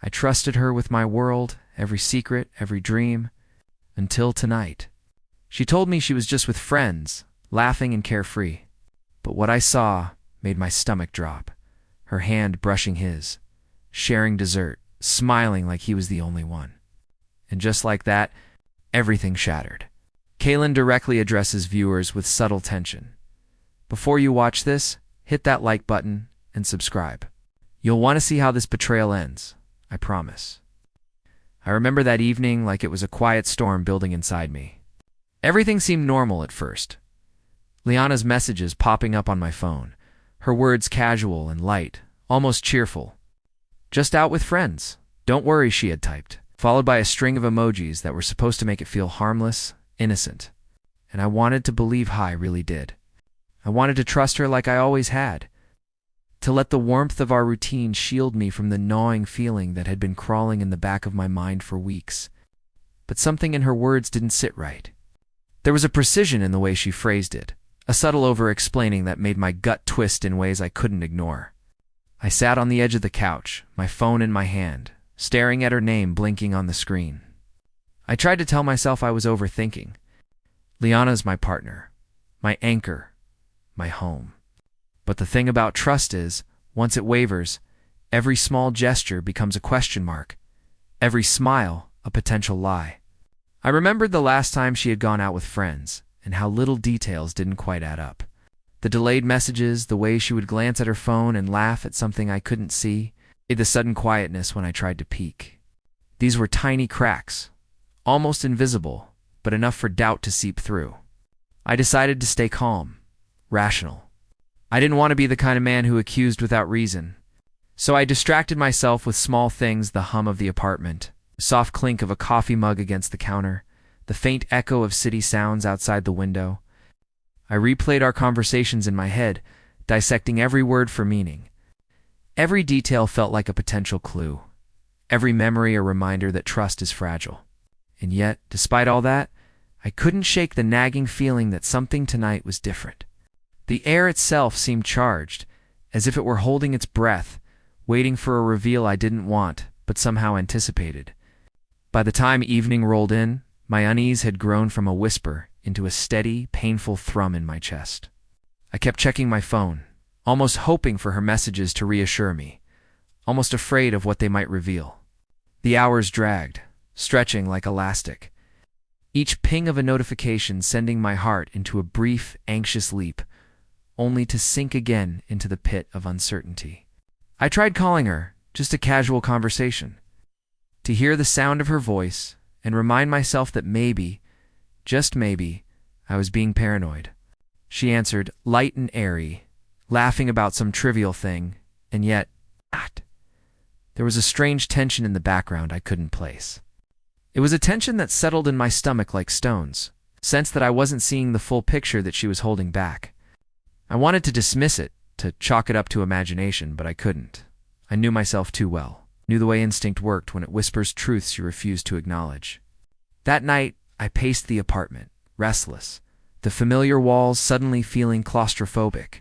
I trusted her with my world, every secret, every dream, until tonight. She told me she was just with friends, laughing and carefree. But what I saw made my stomach drop. Her hand brushing his, sharing dessert, smiling like he was the only one. And just like that, everything shattered. Kaylin directly addresses viewers with subtle tension. Before you watch this, hit that like button and subscribe. You'll want to see how this betrayal ends, I promise. I remember that evening like it was a quiet storm building inside me. Everything seemed normal at first. Liana's messages popping up on my phone, her words casual and light, almost cheerful. Just out with friends. Don't worry, she had typed, followed by a string of emojis that were supposed to make it feel harmless, innocent. And I wanted to believe I really did. I wanted to trust her like I always had. To let the warmth of our routine shield me from the gnawing feeling that had been crawling in the back of my mind for weeks. But something in her words didn't sit right. There was a precision in the way she phrased it, a subtle over-explaining that made my gut twist in ways I couldn't ignore. I sat on the edge of the couch, my phone in my hand, staring at her name blinking on the screen. I tried to tell myself I was overthinking. Liana's my partner, my anchor, my home. But the thing about trust is, once it wavers, every small gesture becomes a question mark, every smile a potential lie. I remembered the last time she had gone out with friends, and how little details didn't quite add up. The delayed messages, the way she would glance at her phone and laugh at something I couldn't see, the sudden quietness when I tried to peek. These were tiny cracks, almost invisible, but enough for doubt to seep through. I decided to stay calm, rational. I didn't want to be the kind of man who accused without reason. So I distracted myself with small things, the hum of the apartment, the soft clink of a coffee mug against the counter, the faint echo of city sounds outside the window. I replayed our conversations in my head, dissecting every word for meaning. Every detail felt like a potential clue, every memory a reminder that trust is fragile. And yet, despite all that, I couldn't shake the nagging feeling that something tonight was different. The air itself seemed charged, as if it were holding its breath, waiting for a reveal I didn't want, but somehow anticipated. By the time evening rolled in, my unease had grown from a whisper into a steady, painful thrum in my chest. I kept checking my phone, almost hoping for her messages to reassure me, almost afraid of what they might reveal. The hours dragged, stretching like elastic, each ping of a notification sending my heart into a brief, anxious leap, only to sink again into the pit of uncertainty. I tried calling her, just a casual conversation, to hear the sound of her voice and remind myself that maybe, just maybe, I was being paranoid. She answered, light and airy, laughing about some trivial thing, and yet, there was a strange tension in the background I couldn't place. It was a tension that settled in my stomach like stones, a sense that I wasn't seeing the full picture that she was holding back. I wanted to dismiss it, to chalk it up to imagination, but I couldn't. I knew myself too well, knew the way instinct worked when it whispers truths you refuse to acknowledge. That night, I paced the apartment, restless, the familiar walls suddenly feeling claustrophobic.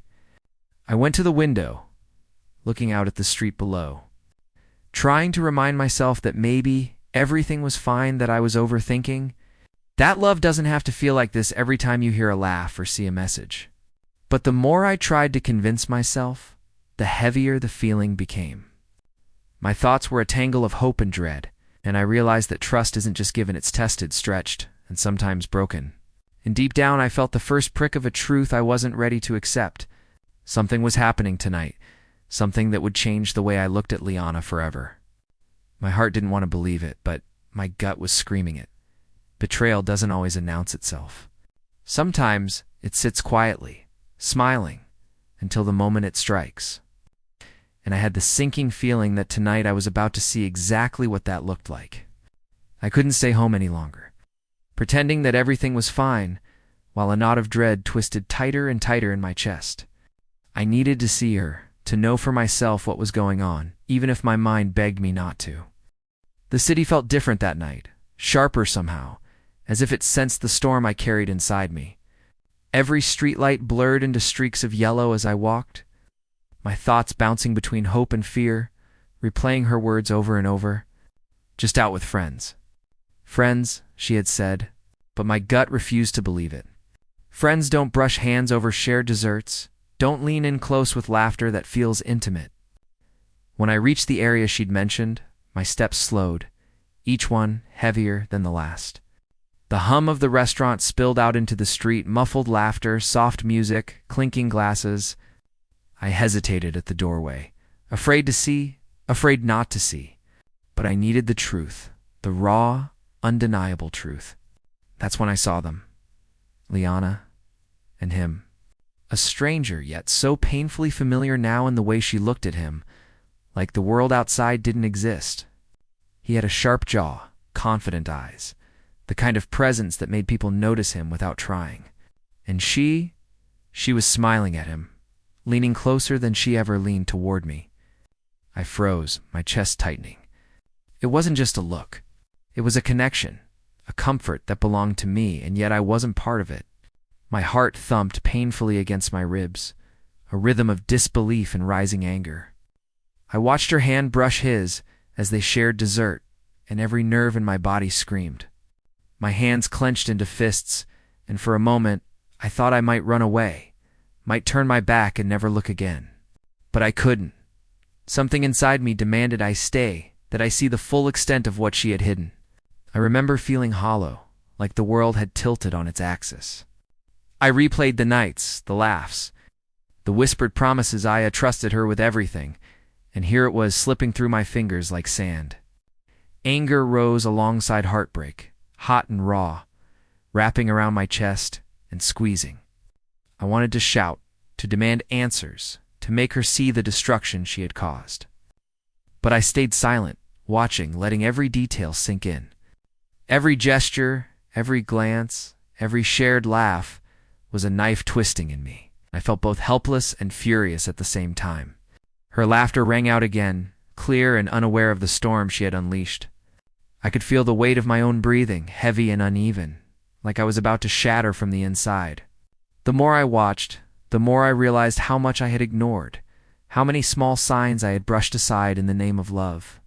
I went to the window, looking out at the street below, trying to remind myself that maybe everything was fine, that I was overthinking. That love doesn't have to feel like this every time you hear a laugh or see a message. But the more I tried to convince myself, the heavier the feeling became. My thoughts were a tangle of hope and dread, and I realized that trust isn't just given, it's tested, stretched, and sometimes broken. And deep down I felt the first prick of a truth I wasn't ready to accept. Something was happening tonight, something that would change the way I looked at Liana forever. My heart didn't want to believe it, but my gut was screaming it. Betrayal doesn't always announce itself. Sometimes it sits quietly, smiling, until the moment it strikes. And I had the sinking feeling that tonight I was about to see exactly what that looked like. I couldn't stay home any longer, pretending that everything was fine, while a knot of dread twisted tighter and tighter in my chest. I needed to see her, to know for myself what was going on, even if my mind begged me not to. The city felt different that night, sharper somehow, as if it sensed the storm I carried inside me. Every streetlight blurred into streaks of yellow as I walked, my thoughts bouncing between hope and fear, replaying her words over and over. Just out with friends. Friends, she had said, but my gut refused to believe it. Friends don't brush hands over shared desserts, don't lean in close with laughter that feels intimate. When I reached the area she'd mentioned, my steps slowed, each one heavier than the last. The hum of the restaurant spilled out into the street, muffled laughter, soft music, clinking glasses. I hesitated at the doorway, afraid to see, afraid not to see. But I needed the truth, the raw, undeniable truth. That's when I saw them. Liana and him. A stranger, yet so painfully familiar now in the way she looked at him, like the world outside didn't exist. He had a sharp jaw, confident eyes, the kind of presence that made people notice him without trying. And she was smiling at him, leaning closer than she ever leaned toward me. I froze, my chest tightening. It wasn't just a look. It was a connection, a comfort that belonged to me, and yet I wasn't part of it. My heart thumped painfully against my ribs, a rhythm of disbelief and rising anger. I watched her hand brush his as they shared dessert, and every nerve in my body screamed. My hands clenched into fists, and for a moment I thought I might run away, might turn my back and never look again. But I couldn't. Something inside me demanded I stay, that I see the full extent of what she had hidden. I remember feeling hollow, like the world had tilted on its axis. I replayed the nights, the laughs, the whispered promises I had trusted her with everything, and here it was slipping through my fingers like sand. Anger rose alongside heartbreak, hot and raw, wrapping around my chest and squeezing. I wanted to shout, to demand answers, to make her see the destruction she had caused. But I stayed silent, watching, letting every detail sink in. Every gesture, every glance, every shared laugh was a knife twisting in me. I felt both helpless and furious at the same time. Her laughter rang out again, clear and unaware of the storm she had unleashed. I could feel the weight of my own breathing, heavy and uneven, like I was about to shatter from the inside. The more I watched, the more I realized how much I had ignored, how many small signs I had brushed aside in the name of love.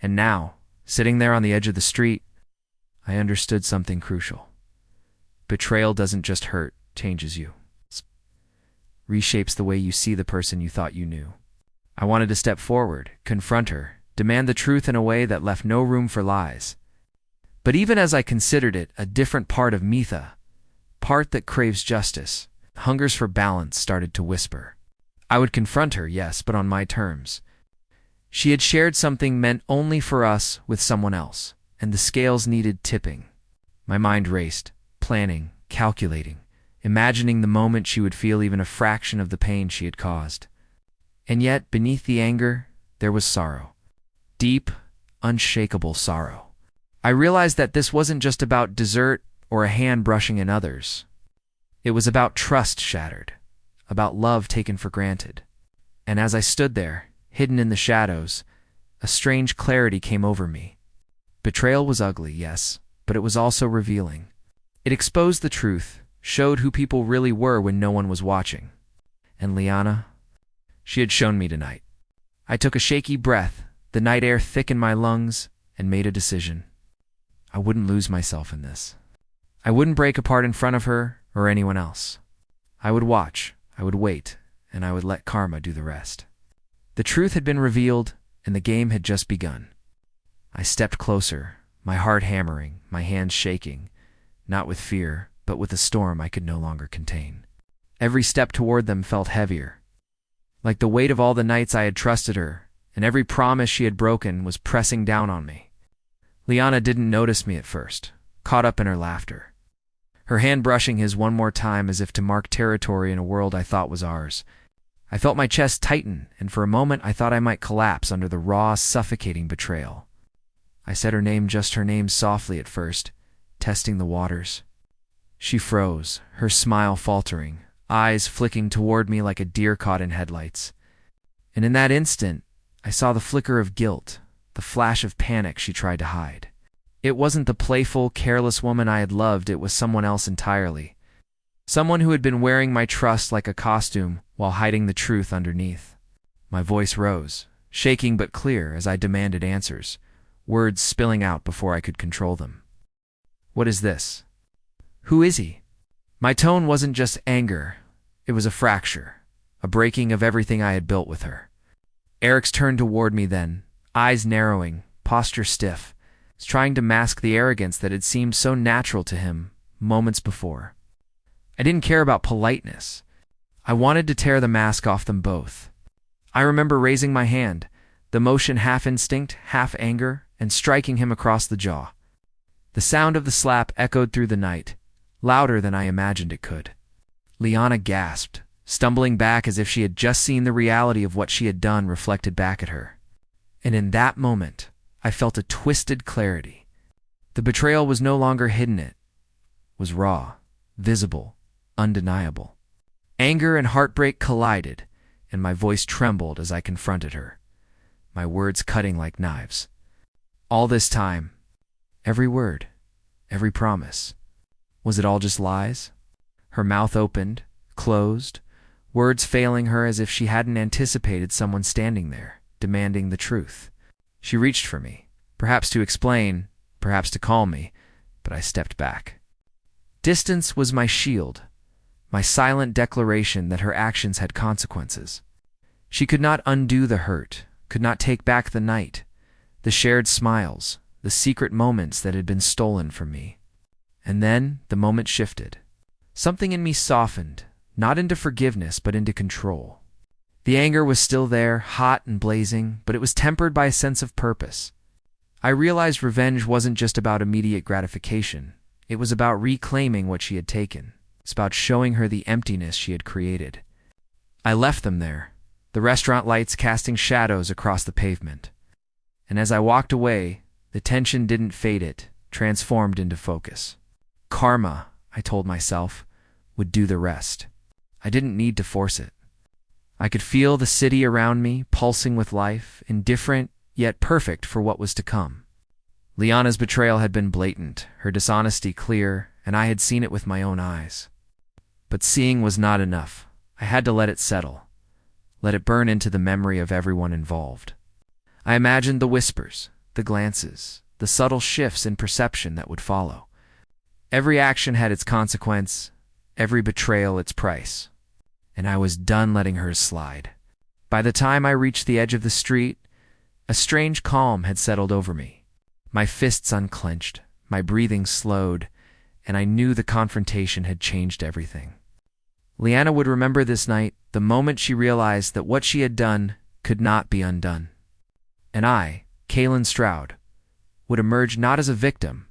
And now, sitting there on the edge of the street, I understood something crucial. Betrayal doesn't just hurt, changes you. It reshapes the way you see the person you thought you knew. I wanted to step forward, confront her, demand the truth in a way that left no room for lies. But even as I considered it, a different part of Mitha, part that craves justice, hungers for balance, started to whisper. I would confront her, yes, but on my terms. She had shared something meant only for us with someone else, and the scales needed tipping. My mind raced, planning, calculating, imagining the moment she would feel even a fraction of the pain she had caused. And yet, beneath the anger, there was sorrow. Deep, unshakable sorrow. I realized that this wasn't just about dessert or a hand brushing in others. It was about trust shattered, about love taken for granted. And as I stood there, hidden in the shadows, a strange clarity came over me. Betrayal was ugly, yes, but it was also revealing. It exposed the truth, showed who people really were when no one was watching. And Liana? She had shown me tonight. I took a shaky breath, the night air thick in my lungs, and made a decision. I wouldn't lose myself in this. I wouldn't break apart in front of her or anyone else. I would watch, I would wait, and I would let karma do the rest. The truth had been revealed, and the game had just begun. I stepped closer, my heart hammering, my hands shaking, not with fear, but with a storm I could no longer contain. Every step toward them felt heavier, like the weight of all the nights I had trusted her, and every promise she had broken was pressing down on me. Liana didn't notice me at first, caught up in her laughter. Her hand brushing his one more time as if to mark territory in a world I thought was ours. I felt my chest tighten, and for a moment I thought I might collapse under the raw, suffocating betrayal. I said her name, just her name, softly at first, testing the waters. She froze, her smile faltering, eyes flicking toward me like a deer caught in headlights. And in that instant, I saw the flicker of guilt, the flash of panic she tried to hide. It wasn't the playful, careless woman I had loved, it was someone else entirely. Someone who had been wearing my trust like a costume while hiding the truth underneath. My voice rose, shaking but clear as I demanded answers, words spilling out before I could control them. What is this? Who is he? My tone wasn't just anger, it was a fracture, a breaking of everything I had built with her. Eric's turned toward me then, eyes narrowing, posture stiff, trying to mask the arrogance that had seemed so natural to him moments before. I didn't care about politeness. I wanted to tear the mask off them both. I remember raising my hand, the motion half instinct, half anger, and striking him across the jaw. The sound of the slap echoed through the night, louder than I imagined it could. Liana gasped, stumbling back as if she had just seen the reality of what she had done reflected back at her. And in that moment, I felt a twisted clarity. The betrayal was no longer hidden, it was raw, visible, undeniable. Anger and heartbreak collided, and my voice trembled as I confronted her, my words cutting like knives. All this time, every word, every promise, was it all just lies? Her mouth opened, closed, words failing her as if she hadn't anticipated someone standing there, demanding the truth. She reached for me, perhaps to explain, perhaps to calm me, but I stepped back. Distance was my shield, my silent declaration that her actions had consequences. She could not undo the hurt, could not take back the night, the shared smiles, the secret moments that had been stolen from me. And then the moment shifted. Something in me softened, not into forgiveness, but into control. The anger was still there, hot and blazing, but it was tempered by a sense of purpose. I realized revenge wasn't just about immediate gratification. It was about reclaiming what she had taken. It's about showing her the emptiness she had created. I left them there, the restaurant lights casting shadows across the pavement. And as I walked away, the tension didn't fade, it transformed into focus. Karma, I told myself, would do the rest. I didn't need to force it. I could feel the city around me pulsing with life, indifferent yet perfect for what was to come. Liana's betrayal had been blatant, her dishonesty clear, and I had seen it with my own eyes. But seeing was not enough. I had to let it settle, let it burn into the memory of everyone involved. I imagined the whispers, the glances, the subtle shifts in perception that would follow. Every action had its consequence, every betrayal its price. And I was done letting hers slide. By the time I reached the edge of the street, a strange calm had settled over me. My fists unclenched, my breathing slowed, and I knew the confrontation had changed everything. Liana would remember this night, the moment she realized that what she had done could not be undone. And I, Kalen Stroud, would emerge not as a victim,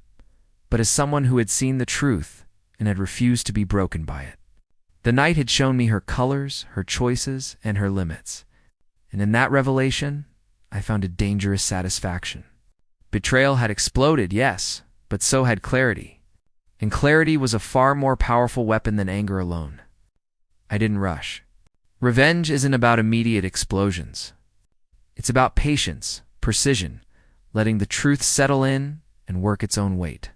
but as someone who had seen the truth and had refused to be broken by it. The night had shown me her colors, her choices, and her limits. And in that revelation, I found a dangerous satisfaction. Betrayal had exploded, yes, but so had clarity. And clarity was a far more powerful weapon than anger alone. I didn't rush. Revenge isn't about immediate explosions. It's about patience, precision, letting the truth settle in and work its own weight.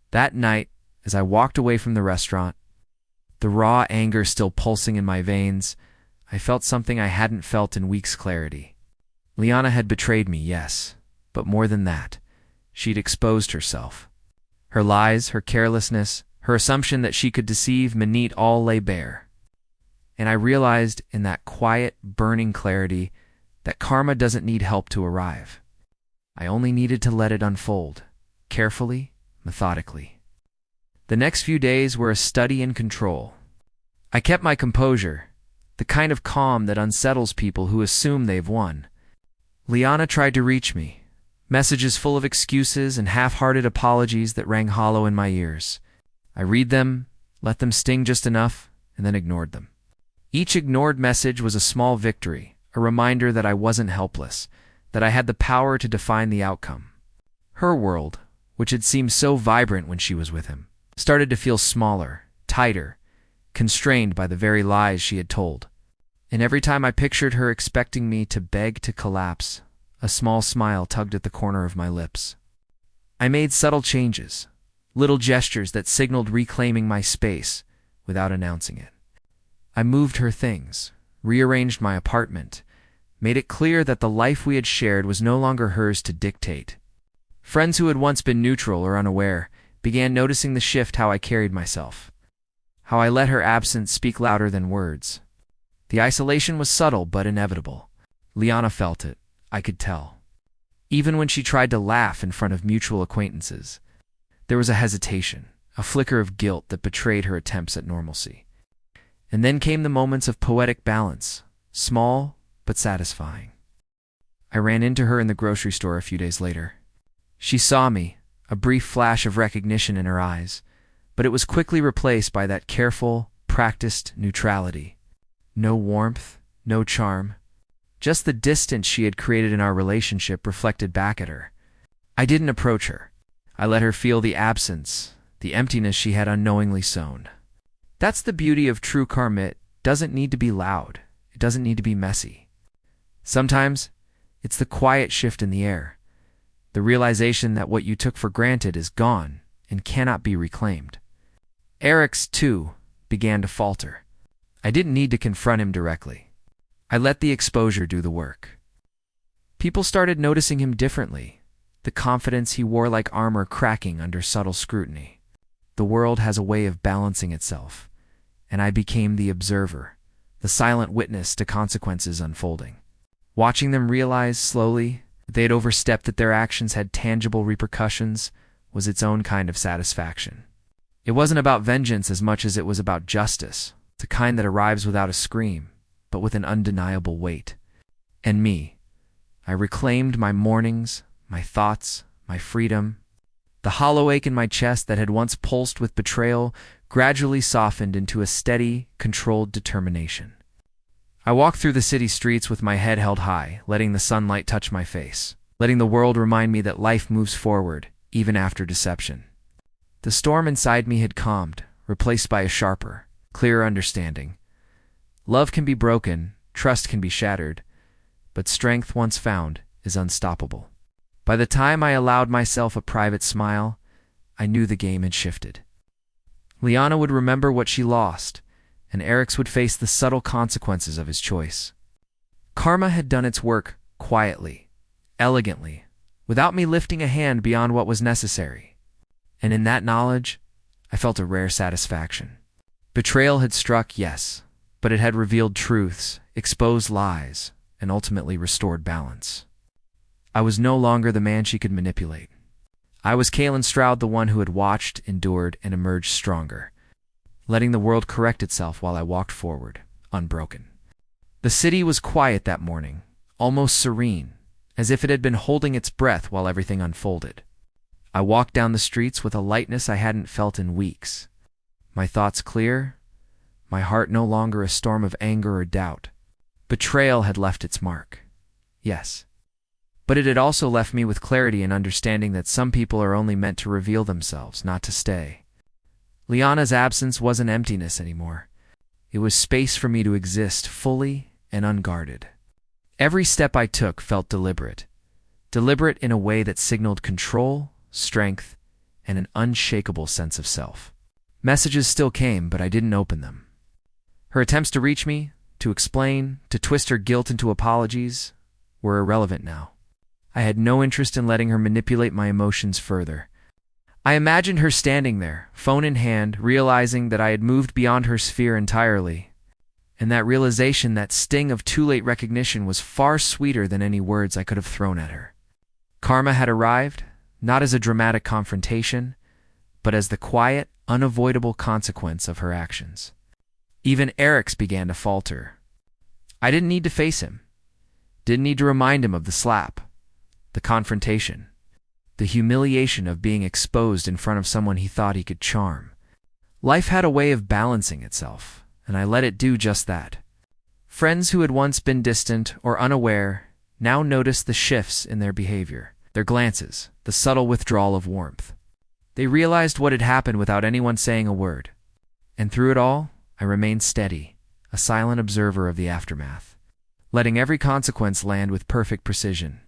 That night, as I walked away from the restaurant, the raw anger still pulsing in my veins, I felt something I hadn't felt in weeks' clarity. Liana had betrayed me, yes, but more than that, she'd exposed herself. Her lies, her carelessness, her assumption that she could deceive Manit all lay bare. And I realized in that quiet, burning clarity that karma doesn't need help to arrive. I only needed to let it unfold, carefully, methodically. The next few days were a study in control. I kept my composure, the kind of calm that unsettles people who assume they've won. Liana tried to reach me, messages full of excuses and half-hearted apologies that rang hollow in my ears. I read them, let them sting just enough, and then ignored them. Each ignored message was a small victory, a reminder that I wasn't helpless, that I had the power to define the outcome. Her world, which had seemed so vibrant when she was with him, started to feel smaller, tighter, constrained by the very lies she had told. And every time I pictured her expecting me to beg to collapse, a small smile tugged at the corner of my lips. I made subtle changes, little gestures that signaled reclaiming my space without announcing it. I moved her things, rearranged my apartment, made it clear that the life we had shared was no longer hers to dictate. Friends who had once been neutral or unaware began noticing the shift how I carried myself, how I let her absence speak louder than words. The isolation was subtle but inevitable. Liana felt it, I could tell. Even when she tried to laugh in front of mutual acquaintances, there was a hesitation, a flicker of guilt that betrayed her attempts at normalcy. And then came the moments of poetic balance, small but satisfying. I ran into her in the grocery store a few days later. She saw me, a brief flash of recognition in her eyes, but it was quickly replaced by that careful, practiced neutrality. No warmth, no charm, just the distance she had created in our relationship reflected back at her. I didn't approach her. I let her feel the absence, the emptiness she had unknowingly sown. That's the beauty of true karma. It doesn't need to be loud. It doesn't need to be messy. Sometimes, it's the quiet shift in the air, the realization that what you took for granted is gone and cannot be reclaimed. Eric's, too, began to falter. I didn't need to confront him directly. I let the exposure do the work. People started noticing him differently, the confidence he wore like armor cracking under subtle scrutiny. The world has a way of balancing itself, and I became the observer, the silent witness to consequences unfolding. Watching them realize slowly that they had overstepped, that their actions had tangible repercussions, was its own kind of satisfaction. It wasn't about vengeance as much as it was about justice, the kind that arrives without a scream, but with an undeniable weight. And me, I reclaimed my mornings, my thoughts, my freedom. The hollow ache in my chest that had once pulsed with betrayal gradually softened into a steady, controlled determination. I walked through the city streets with my head held high, letting the sunlight touch my face, letting the world remind me that life moves forward, even after deception. The storm inside me had calmed, replaced by a sharper, clearer understanding. Love can be broken, trust can be shattered, but strength once found is unstoppable. By the time I allowed myself a private smile, I knew the game had shifted. Liana would remember what she lost, and Eric's would face the subtle consequences of his choice. Karma had done its work quietly, elegantly, without me lifting a hand beyond what was necessary. And in that knowledge, I felt a rare satisfaction. Betrayal had struck, yes, but it had revealed truths, exposed lies, and ultimately restored balance. I was no longer the man she could manipulate. I was Kalen Stroud, the one who had watched, endured, and emerged stronger, letting the world correct itself while I walked forward, unbroken. The city was quiet that morning, almost serene, as if it had been holding its breath while everything unfolded. I walked down the streets with a lightness I hadn't felt in weeks. My thoughts clear, my heart no longer a storm of anger or doubt. Betrayal had left its mark. Yes. But it had also left me with clarity and understanding that some people are only meant to reveal themselves, not to stay. Liana's absence wasn't emptiness anymore. It was space for me to exist fully and unguarded. Every step I took felt deliberate. Deliberate in a way that signaled control, strength, and an unshakable sense of self. Messages still came, but I didn't open them. Her attempts to reach me, to explain, to twist her guilt into apologies, were irrelevant now. I had no interest in letting her manipulate my emotions further. I imagined her standing there, phone in hand, realizing that I had moved beyond her sphere entirely. And that realization, that sting of too late recognition, was far sweeter than any words I could have thrown at her. Karma had arrived, not as a dramatic confrontation, but as the quiet, unavoidable consequence of her actions. Even Eric's began to falter. I didn't need to face him. Didn't need to remind him of the slap, the confrontation, the humiliation of being exposed in front of someone he thought he could charm. Life had a way of balancing itself, and I let it do just that. Friends who had once been distant or unaware now noticed the shifts in their behavior, their glances, the subtle withdrawal of warmth. They realized what had happened without anyone saying a word. And through it all, I remained steady, a silent observer of the aftermath, letting every consequence land with perfect precision.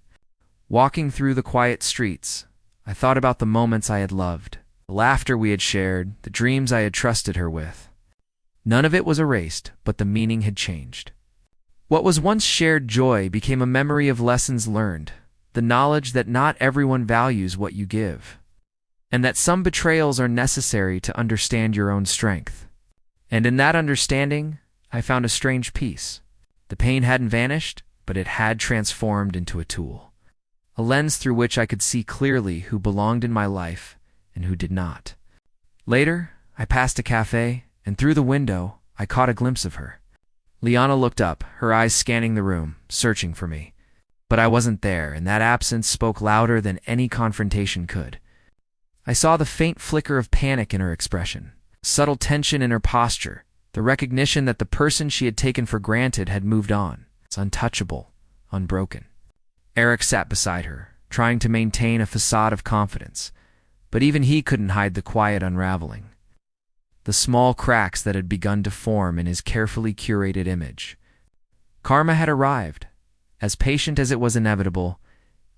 Walking through the quiet streets, I thought about the moments I had loved, the laughter we had shared, the dreams I had trusted her with. None of it was erased, but the meaning had changed. What was once shared joy became a memory of lessons learned, the knowledge that not everyone values what you give, and that some betrayals are necessary to understand your own strength. And in that understanding, I found a strange peace. The pain hadn't vanished, but it had transformed into a tool, a lens through which I could see clearly who belonged in my life and who did not. Later, I passed a cafe, and through the window, I caught a glimpse of her. Liana looked up, her eyes scanning the room, searching for me. But I wasn't there, and that absence spoke louder than any confrontation could. I saw the faint flicker of panic in her expression, subtle tension in her posture, the recognition that the person she had taken for granted had moved on. It's untouchable, unbroken. Eric sat beside her, trying to maintain a facade of confidence, but even he couldn't hide the quiet unraveling, the small cracks that had begun to form in his carefully curated image. Karma had arrived, as patient as it was inevitable,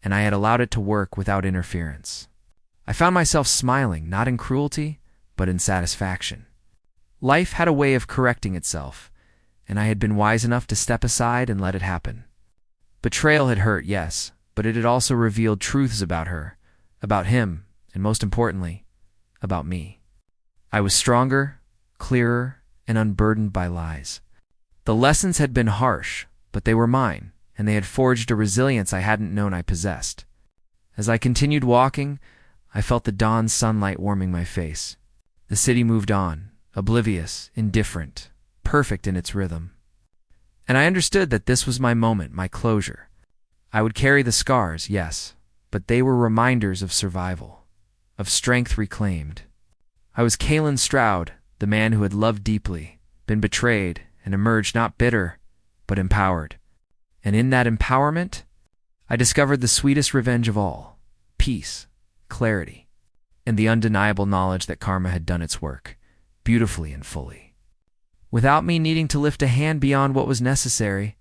and I had allowed it to work without interference. I found myself smiling, not in cruelty, but in satisfaction. Life had a way of correcting itself, and I had been wise enough to step aside and let it happen. Betrayal had hurt, yes, but it had also revealed truths about her, about him, and most importantly, about me. I was stronger, clearer, and unburdened by lies. The lessons had been harsh, but they were mine, and they had forged a resilience I hadn't known I possessed. As I continued walking, I felt the dawn sunlight warming my face. The city moved on, oblivious, indifferent, perfect in its rhythm. And I understood that this was my moment, my closure. I would carry the scars, yes, but they were reminders of survival, of strength reclaimed. I was Kalen Stroud, the man who had loved deeply, been betrayed, and emerged not bitter, but empowered. And in that empowerment, I discovered the sweetest revenge of all: peace, clarity, and the undeniable knowledge that karma had done its work, beautifully and fully. Without me needing to lift a hand beyond what was necessary,